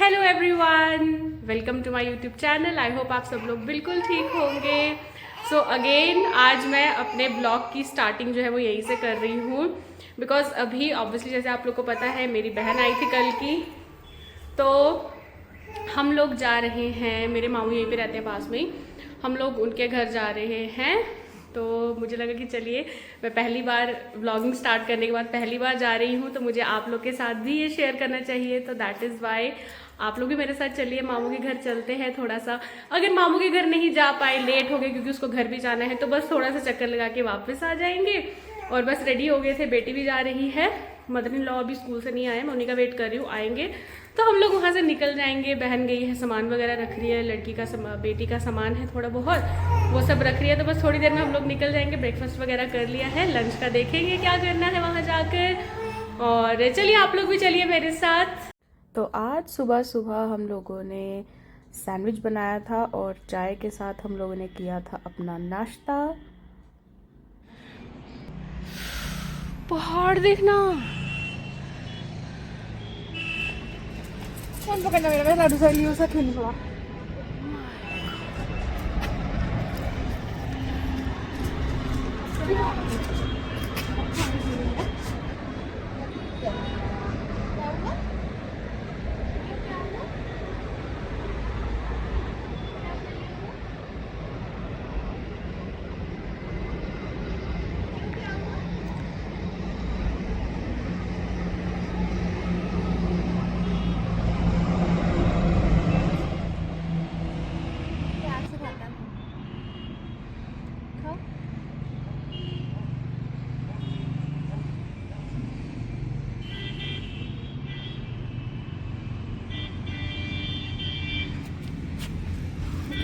Hello everyone, welcome to my YouTube channel. I hope आप सब लोग बिल्कुल ठीक होंगे। सो अगेन आज मैं अपने ब्लॉग की स्टार्टिंग जो है वो यहीं से कर रही हूँ, बिकॉज अभी ऑब्वियसली जैसे आप लोग को पता है मेरी बहन आई थी कल की, तो हम लोग जा रहे हैं, मेरे मामू यहीं पे रहते हैं पास में ही, हम लोग उनके घर जा रहे हैं। तो मुझे लगा कि चलिए मैं पहली बार व्लॉगिंग स्टार्ट करने के बाद पहली बार जा रही हूँ, तो मुझे आप लोग के साथ भी ये शेयर करना चाहिए। तो दैट इज़ वाई आप लोग भी मेरे साथ चलिए, मामू के घर चलते हैं थोड़ा सा। अगर मामू के घर नहीं जा पाए, लेट हो गए क्योंकि उसको घर भी जाना है, तो बस थोड़ा सा चक्कर लगा के वापस आ जाएंगे। और बस रेडी हो गए थे, बेटी भी जा रही है, मदर इन लॉ अभी स्कूल से नहीं आए, मैं उन्हीं का वेट कर रही हूँ, आएंगे तो हम लोग वहाँ से निकल जाएंगे। बहन गई है, सामान वगैरह रख रही है, लड़की का बेटी का सामान है थोड़ा बहुत, वो सब रख रही है। तो बस थोड़ी देर में हम लोग निकल जाएंगे। ब्रेकफास्ट वगैरह कर लिया है, लंच का देखेंगे क्या करना है वहाँ जाकर। और चलिए आप लोग भी चलिए मेरे साथ। तो आज सुबह सुबह हम लोगों ने सैंडविच बनाया था और चाय के साथ हम लोगों ने किया था अपना नाश्ता। पहाड़ देखना, कौन पकड़ना मेरा लाडू सा लियो सा खेलने पड़ा।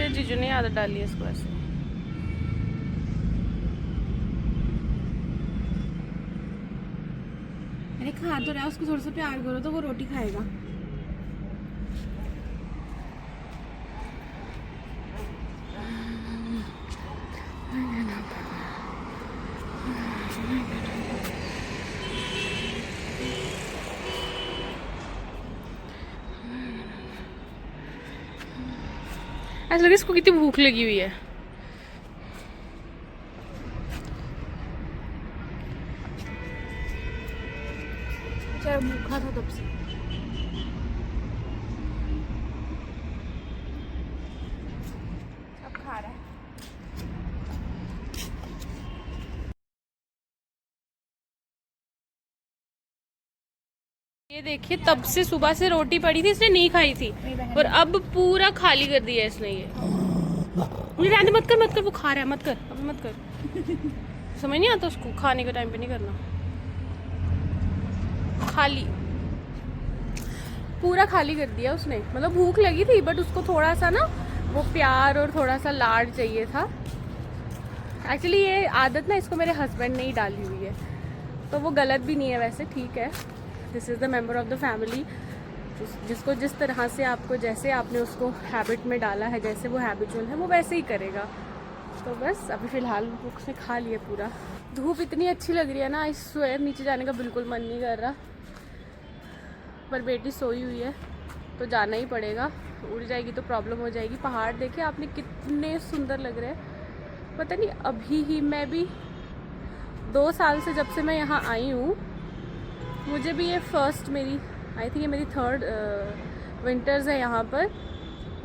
जीजू ने आदत डाली है इसको ऐसे। अरे खा तो रहा है, उसको थोड़ा सा प्यार करो तो वो रोटी खाएगा। ऐसा लगे इसको कितनी भूख लगी हुई है। बेचारा भूखा था तब से। अब खा रहा है। ये देखिए, तब से सुबह से रोटी पड़ी थी, इसने नहीं खाई थी और अब पूरा खाली कर दिया इसने। ये रहने मत कर, वो खा रहा है, मत कर, अब मत कर। समझ नहीं आता उसको, खाने के टाइम पे नहीं करना। खाली, पूरा खाली कर दिया उसने। मतलब भूख लगी थी बट उसको थोड़ा सा ना वो प्यार और थोड़ा सा लाड चाहिए था। एक्चुअली ये आदत ना इसको मेरे हस्बैंड ने ही डाली हुई है, तो वो गलत भी नहीं है वैसे, ठीक है। This is the member of the family, जिसको जिस तरह से आपको, जैसे आपने उसको हैबिट में डाला है, जैसे वो हैबिचुअल है, वो वैसे ही करेगा। तो बस अभी फ़िलहाल उसने खा लिया पूरा। धूप इतनी अच्छी लग रही है ना, इस स्वेयर नीचे जाने का बिल्कुल मन नहीं कर रहा, पर बेटी सोई हुई है तो जाना ही पड़ेगा। उड़ जाएगी तो प्रॉब्लम हो जाएगी। पहाड़ देखे आपने कितने सुंदर लग रहे हैं। पता नहीं, अभी ही मैं भी 2 साल से, जब से मैं यहाँ आई हूँ, मुझे भी ये फर्स्ट, मेरी आई थिंक ये मेरी 3rd विंटर्स है यहाँ पर,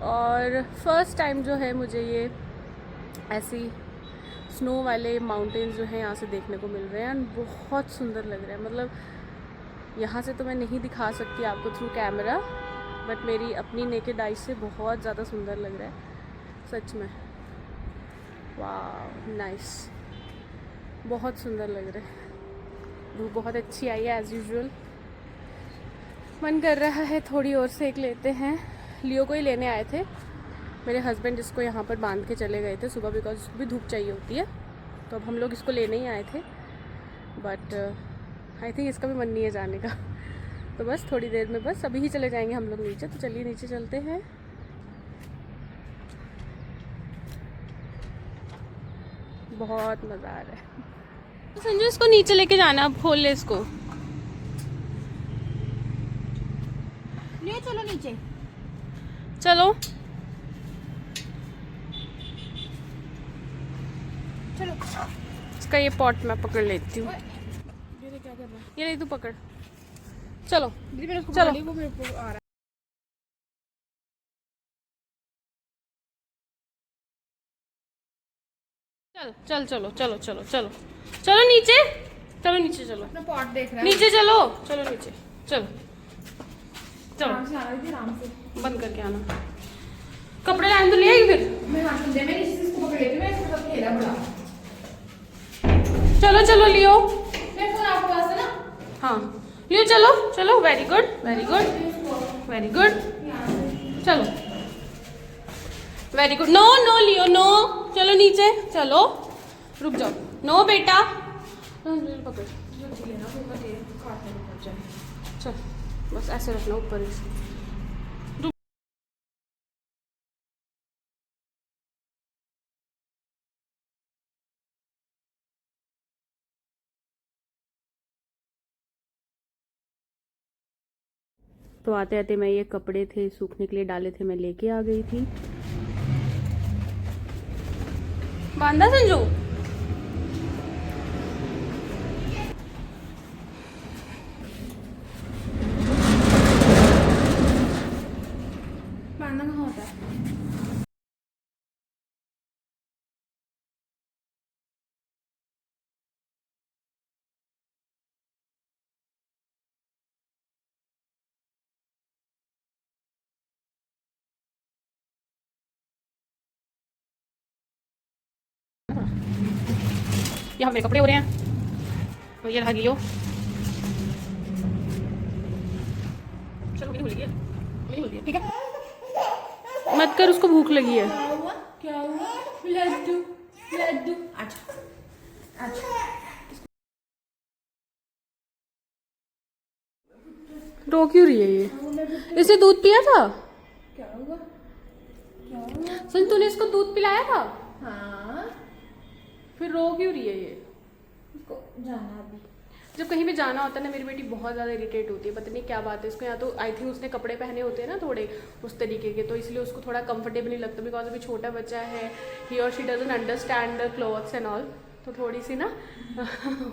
और फर्स्ट टाइम जो है मुझे ये ऐसी स्नो वाले माउंटेन्स जो हैं यहाँ से देखने को मिल रहे हैं। बहुत सुंदर लग रहे हैं। मतलब यहाँ से तो मैं नहीं दिखा सकती आपको थ्रू कैमरा, बट मेरी अपनी नेकेड आई से बहुत ज़्यादा सुंदर लग रहा है सच में। वाह, नाइस, बहुत सुंदर लग रहा है। धूप बहुत अच्छी आई है एज़ यूजुअल। मन कर रहा है थोड़ी और सेक लेते हैं। लियो को ही लेने आए थे मेरे हस्बैंड, जिसको यहाँ पर बांध के चले गए थे सुबह, बिकॉज उसको भी धूप चाहिए होती है। तो अब हम लोग इसको लेने ही आए थे, बट आई थिंक इसका भी मन नहीं है जाने का। तो बस थोड़ी देर में, बस अभी ही चले जाएंगे हम लोग नीचे। तो चलिए नीचे चलते हैं। बहुत मज़ा आ रहा है। संजू, इसको नीचे लेके जाना, अब खोल ले इसको। ले चलो नीचे। चलो चलो। इसका ये पॉट मैं पकड़ लेती हूँ। ये क्या कर रहा है? ये नहीं, तू पकड़। चलो दीदी मैंने उसको चलो। पकड़ लिया, वो मेरे को आ रहा है। चल चल चलो चलो चलो चलो चलो नीचे, चलो नीचे चलो, अपना पॉट देख रहा है। नीचे चलो, चलो नीचे चलो चलो। आराम से आना दीदी, आराम से। बंद करके आना। कपड़े लाइन तो ले आई फिर। मैं हाथ में दे, मैं नीचे से इसको पकड़ लेती हूँ, मैं इसके साथ खेला बड़ा। चलो चलो लियो। मेरे फोन आपके पास है ना? हाँ लियो, चलो चलो। Very good very good very good. चलो वेरी गुड। नो नो लियो, नो। चलो नीचे चलो, रुक जाओ। नो बेटा, पकड़। जल्दी लेना, फिर मैं तेरे खाते में पड़ जाए। चल बस ऐसे रखना ऊपर से। तो आते आते मैं ये कपड़े थे सूखने के लिए डाले थे, मैं लेके आ गई थी। बांधा संजू? बांधना कहाँ होता है? यहाँ मेरे कपड़े हो रहे हैं, तो ये रहा गियो। चलो मेरी भूल गई, मेरी भूल गई, ठीक है। मत कर, उसको भूख लगी है। क्या हुआ? क्या हुआ? लड्डू, लड्डू। अच्छा अच्छा। रो क्यों रही है ये? इसने दूध पिया था? क्या हुआ? क्या हुआ? सुन, तूने इसको दूध पिलाया था? हाँ। फिर रो क्यों रही है ये? उसको जाना अभी। जब कहीं भी जाना होता है ना, मेरी बेटी बहुत ज़्यादा इरिटेट होती है, पता नहीं क्या बात है इसको। या तो आई थिंक उसने कपड़े पहने होते हैं ना थोड़े उस तरीके के, तो इसलिए उसको थोड़ा कंफर्टेबल नहीं लगता। बिकॉज अभी छोटा बच्चा है, ही और she doesn't understand the clothes and all, तो थोड़ी सी ना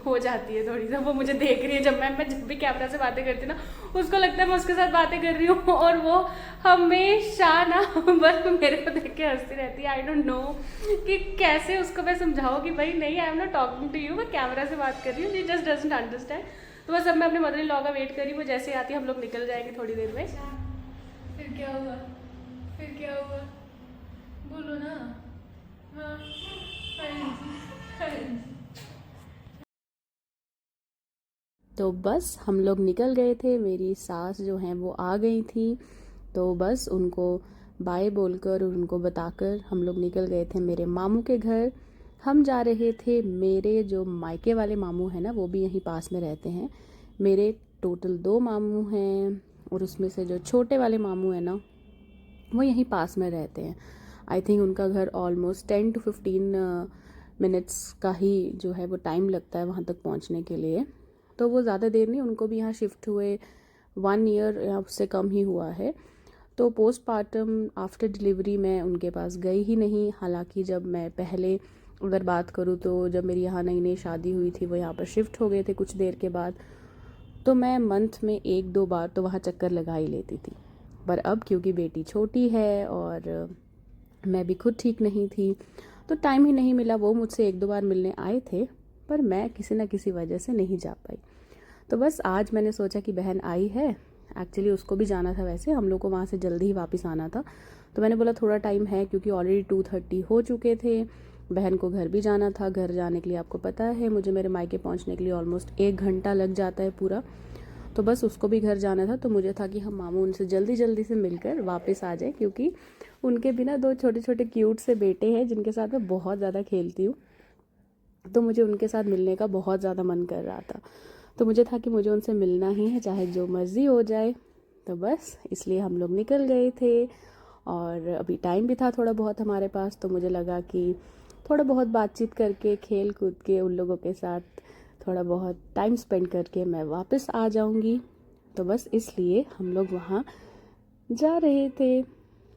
हो जाती है थोड़ी सा। वो मुझे देख रही है, मैं जब भी कैमरा से बातें करती हूँ ना, उसको लगता है मैं उसके साथ बातें कर रही हूँ, और वो हमेशा ना बस मेरे को देख के हंसती रहती है। आई डोंट नो कि कैसे उसको मैं समझाऊँ कि भाई नहीं, I am not talking to you, मैं कैमरा से बात कर रही हूँ। She just doesn't understand. तो बस अब मैं अपने मदर इन लॉ का वेट कर रही हूँ, वो जैसे आती है हम लोग निकल जाएंगे थोड़ी देर में। फिर क्या हुआ? फिर क्या हुआ? बोलो ना। हाँ हाँ जी, हाँ जी। तो बस हम लोग निकल गए थे, मेरी सास जो हैं वो आ गई थी, तो बस उनको बाय बोलकर और उनको बताकर हम लोग निकल गए थे मेरे मामू के घर। हम जा रहे थे, मेरे जो मायके वाले मामू हैं ना वो भी यहीं पास में रहते हैं। मेरे टोटल 2 मामू हैं, और उसमें से जो छोटे वाले मामू हैं ना वो यहीं पास में रहते हैं। आई थिंक उनका घर ऑलमोस्ट 10 to 15 मिनट्स का ही जो है वो टाइम लगता है वहाँ तक पहुँचने के लिए। तो वो ज़्यादा देर नहीं, उनको भी यहाँ शिफ्ट हुए 1 ईयर या उससे कम ही हुआ है। तो पोस्टपार्टम आफ्टर डिलीवरी मैं उनके पास गई ही नहीं। हालांकि जब मैं पहले अगर बात करूँ तो जब मेरी यहाँ नई नई शादी हुई थी, वो यहाँ पर शिफ्ट हो गए थे कुछ देर के बाद, तो मैं मंथ में 1-2 बार तो वहाँ चक्कर लगा ही लेती थी। पर अब क्योंकि बेटी छोटी है और मैं भी खुद ठीक नहीं थी, तो टाइम ही नहीं मिला। वो मुझसे 1-2 बार मिलने आए थे, पर मैं किसी न किसी वजह से नहीं जा पाई। तो बस आज मैंने सोचा कि बहन आई है, एक्चुअली उसको भी जाना था, वैसे हम लोग को वहाँ से जल्दी ही वापस आना था, तो मैंने बोला थोड़ा टाइम है, क्योंकि ऑलरेडी 2:30 हो चुके थे। बहन को घर भी जाना था। घर जाने के लिए आपको पता है मुझे मेरे मायके पहुँचने के लिए ऑलमोस्ट 1 घंटा लग जाता है पूरा। तो बस उसको भी घर जाना था, तो मुझे था कि हम मामू उनसे जल्दी जल्दी से मिलकर वापस आ जाए, क्योंकि उनके बिना 2 छोटे छोटे क्यूट से बेटे हैं जिनके साथ मैं बहुत ज़्यादा खेलती हूँ, तो मुझे उनके साथ मिलने का बहुत ज़्यादा मन कर रहा था। तो मुझे था कि मुझे उनसे मिलना ही है, चाहे जो मर्ज़ी हो जाए। तो बस इसलिए हम लोग निकल गए थे, और अभी टाइम भी था थोड़ा बहुत हमारे पास, तो मुझे लगा कि थोड़ा बहुत बातचीत करके, खेल कूद के, उन लोगों के साथ थोड़ा बहुत टाइम स्पेंड करके मैं वापस आ जाऊंगी। तो बस इसलिए हम लोग वहाँ जा रहे थे।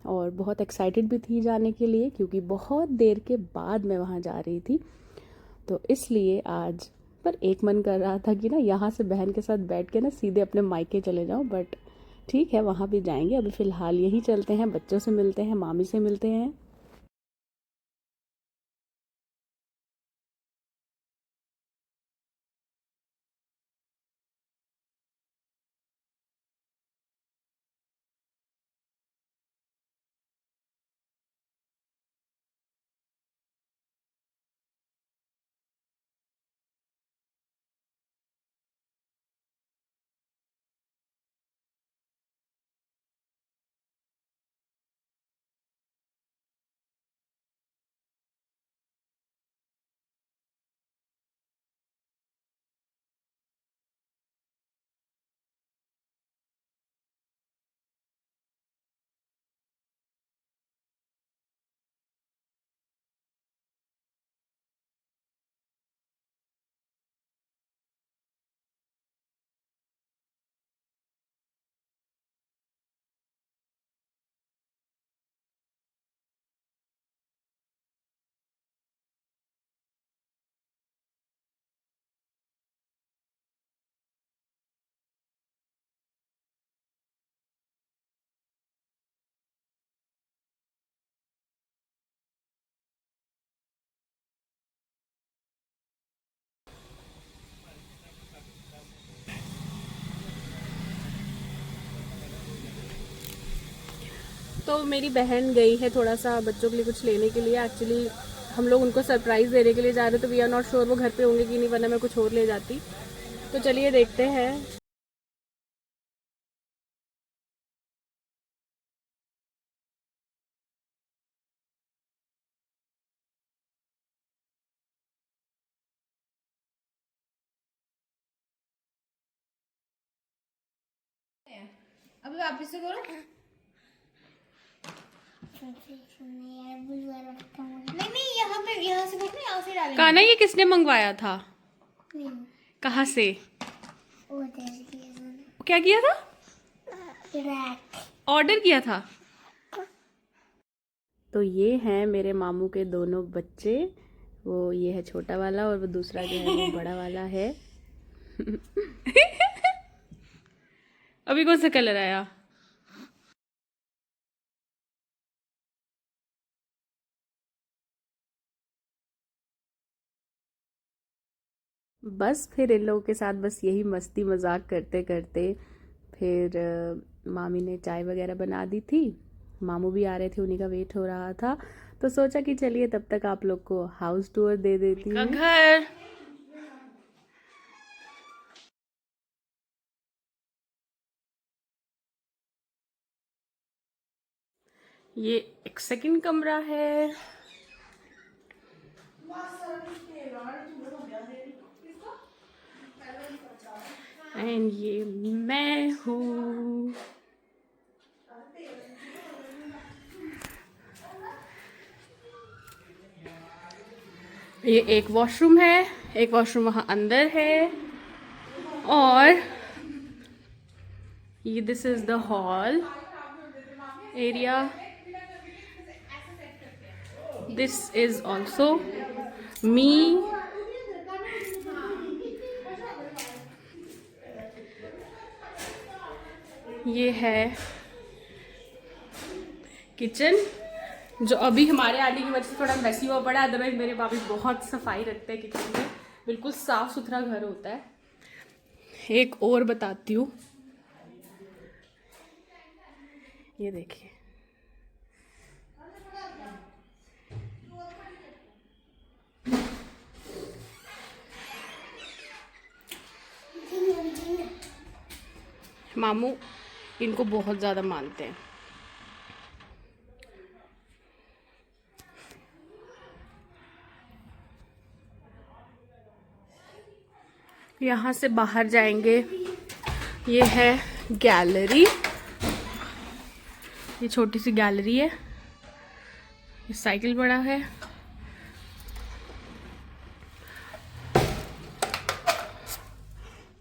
और बहुत एक्साइटेड भी थी जाने के लिए, क्योंकि बहुत देर के बाद मैं वहाँ जा रही थी। तो इसलिए आज पर एक मन कर रहा था कि ना यहाँ से बहन के साथ बैठ के ना सीधे अपने मायके चले जाऊँ, बट ठीक है वहाँ भी जाएंगे। अभी फ़िलहाल यही चलते हैं, बच्चों से मिलते हैं, मामी से मिलते हैं। तो मेरी बहन गई है थोड़ा सा बच्चों के लिए कुछ लेने के लिए। एक्चुअली हम लोग उनको सरप्राइज़ देने के लिए जा रहे हैं, तो वी आर नॉट श्योर वो घर पे होंगे कि नहीं, वरना मैं कुछ और ले जाती। तो चलिए देखते हैं। अभी वापस से करो। नहीं यहाँ से करो ना, यहाँ से डालेंगे। कान्हा ये किसने मंगवाया था? कहाँ से? क्या किया था? ऑर्डर किया था। तो ये हैं मेरे मामू के दोनों बच्चे। वो ये है छोटा वाला और वो दूसरा जो है वो बड़ा वाला है। अभी कौन सा कलर आया? बस फिर इन लोगों के साथ बस यही मस्ती मजाक करते करते फिर मामी ने चाय वगैरह बना दी थी। मामू भी आ रहे थे, उन्हीं का वेट हो रहा था। तो सोचा कि चलिए तब तक आप लोग को हाउस टूर दे देती हूँ। घर ये एक सेकंड कमरा है। एंड ये मैं हूँ। ये एक वॉशरूम है, एक वॉशरूम वहाँ अंदर है, और ये this is the hall area. This is also me. ये है किचन, जो अभी हमारे आने की वजह से थोड़ा मैसी हुआ पड़ा है। अदरवाइज मेरे भाभी बहुत सफाई रखते हैं किचन में, बिल्कुल साफ सुथरा घर होता है। एक और बताती हूँ, ये देखिए। मामू इनको बहुत ज़्यादा मानते हैं। यहाँ से बाहर जाएंगे, ये है गैलरी। ये छोटी सी गैलरी है, ये साइकिल बड़ा है।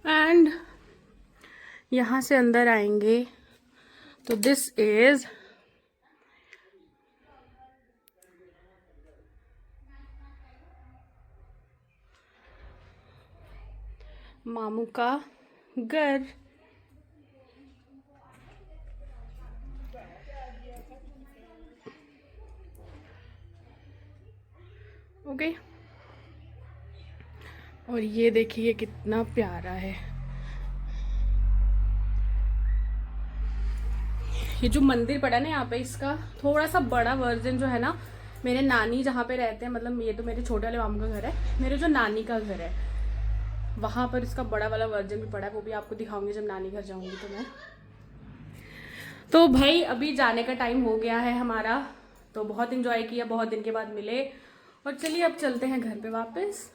एंड यहाँ से अंदर आएंगे तो दिस इज मामू का घर। ओके और ये देखिए कितना प्यारा है। ये जो मंदिर पड़ा ना यहाँ पे, इसका थोड़ा सा बड़ा वर्जन जो है ना, मेरे नानी जहाँ पे रहते हैं, मतलब ये तो मेरे छोटे वाले मामू का घर है, मेरे जो नानी का घर है वहाँ पर इसका बड़ा वाला वर्जन भी पड़ा है। वो भी आपको दिखाऊंगी जब नानी घर जाऊंगी तो मैं। तो भाई अभी जाने का टाइम हो गया है हमारा, तो बहुत इंजॉय किया, बहुत दिन के बाद मिले, और चलिए अब चलते हैं घर पे वापस।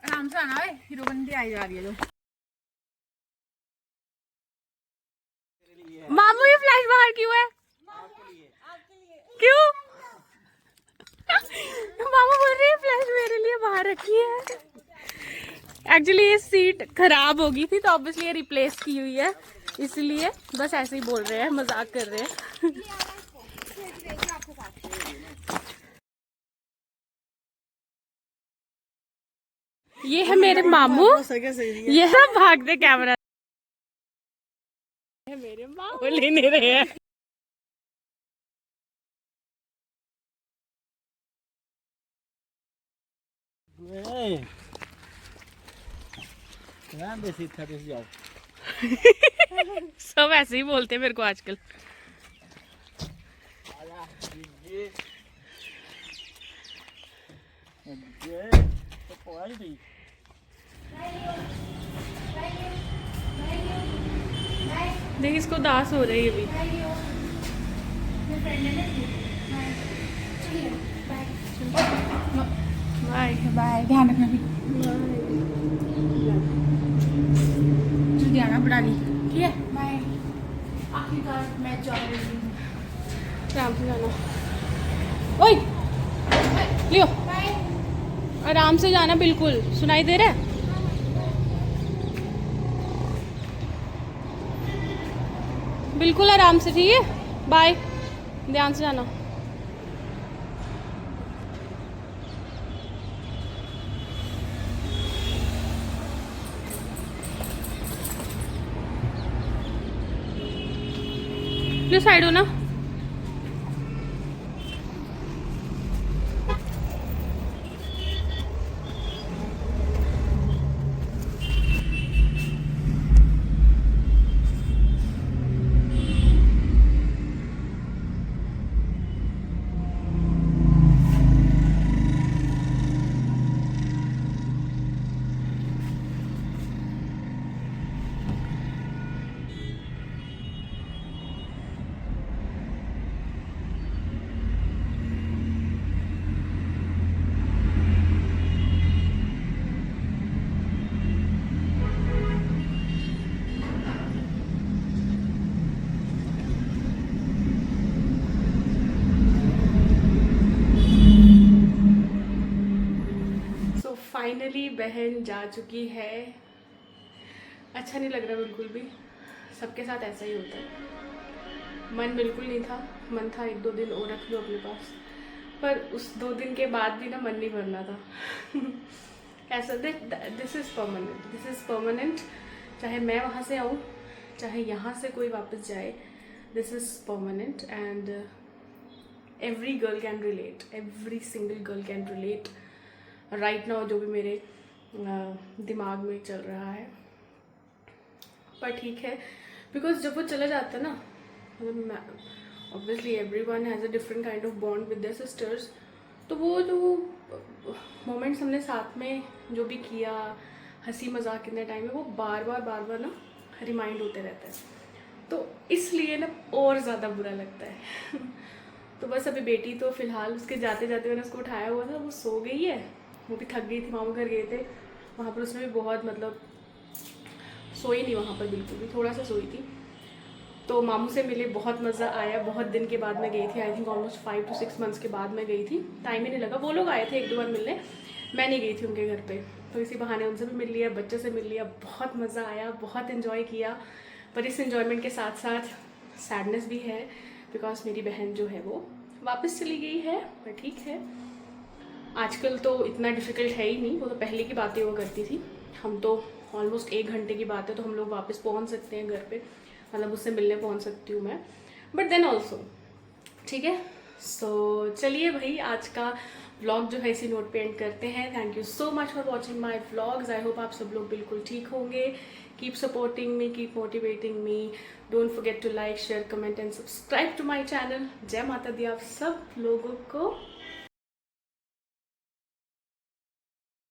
आराम से आना है, हीरोबंदी आई जा रही है जो। मामू ये फ्लैश बाहर क्यों है? क्यों? मामू बोल रही है फ्लैश मेरे लिए बाहर रखी है। एक्चुअली ये सीट खराब हो गई थी तो ऑब्वियसली ये रिप्लेस की हुई है, इसलिए बस ऐसे ही बोल रहे हैं, मजाक कर रहे हैं। ये है मेरे मामू, ये सब भागते कैमरा है, मेरे मामू ले नहीं रहे हैं। सब ऐसे ही बोलते हैं मेरे को आजकल। देख इसको दास हो रही है अभी। बाय बाय, ध्यान रखना भी। ध्यान बढ़ा ली, ठीक है, बाय। आखिरकार मैं जा रही हूँ, आराम से जाना। ओए लियो, आराम से जाना, बिल्कुल सुनाई दे रहा है। बिल्कुल आराम से, ठीक है, बाय, ध्यान से जाना। प्लीज साइड हो ना। फाइनली बहन जा चुकी है। अच्छा नहीं लग रहा बिल्कुल भी, सबके साथ ऐसा ही होता है। मन बिल्कुल नहीं था, मन था 1-2 दिन और रख लो अपने पास, पर उस 2 दिन के बाद भी ना मन नहीं भरना था। ऐसा this is permanent, this is permanent. चाहे मैं वहाँ से आऊँ, चाहे यहाँ से कोई वापस जाए, this is permanent and every girl can relate, every single girl can relate right now जो भी मेरे दिमाग में चल रहा है। पर ठीक है, बिकॉज जब वो चला जाता है ना, मतलब obviously everyone has a different kind of bond with their sisters, तो वो जो मोमेंट्स हमने साथ में जो भी किया, हंसी मजाक कितने टाइम में, वो बार बार ना रिमाइंड होते रहता है, तो इसलिए ना और ज़्यादा बुरा लगता है। तो बस अभी बेटी तो फ़िलहाल उसके जाते जाते मैंने उसको उठाया हुआ था, वो सो गई है, वो भी थक गई थी, मामू घर गए थे, वहाँ पर उसने भी बहुत मतलब सोई नहीं वहाँ पर बिल्कुल भी, थोड़ा सा सोई थी। तो मामू से मिले, बहुत मज़ा आया। बहुत दिन के बाद मैं गई थी, I think almost 5 to 6 months के बाद मैं गई थी। टाइम ही नहीं लगा, वो लोग आए थे 1-2 बार मिलने, मैं नहीं गई थी उनके घर पे। तो इसी बहाने उनसे भी मिल लिया, बच्चे से मिल लिया, बहुत मज़ा आया, बहुत इन्जॉय किया। पर इस इन्जॉयमेंट के साथ साथ सैडनेस भी है, बिकॉज मेरी बहन जो है वो वापस चली गई है। पर ठीक है, आजकल तो इतना डिफ़िकल्ट है ही नहीं, वो तो पहले की बातें हुआ करती थी। हम तो ऑलमोस्ट 1 घंटे की बात है तो हम लोग वापस पहुंच सकते हैं घर पे, मतलब उससे मिलने पहुंच सकती हूँ मैं, बट देन ऑल्सो ठीक है। सो चलिए भाई, आज का व्लॉग जो है इसी नोट पे एंड करते हैं। Thank you so much for watching my vlogs. I hope आप सब लोग बिल्कुल ठीक होंगे। Keep supporting me, keep motivating me. Don't forget to like, share, comment and subscribe to my channel. जय माता दी आप सब लोगों को।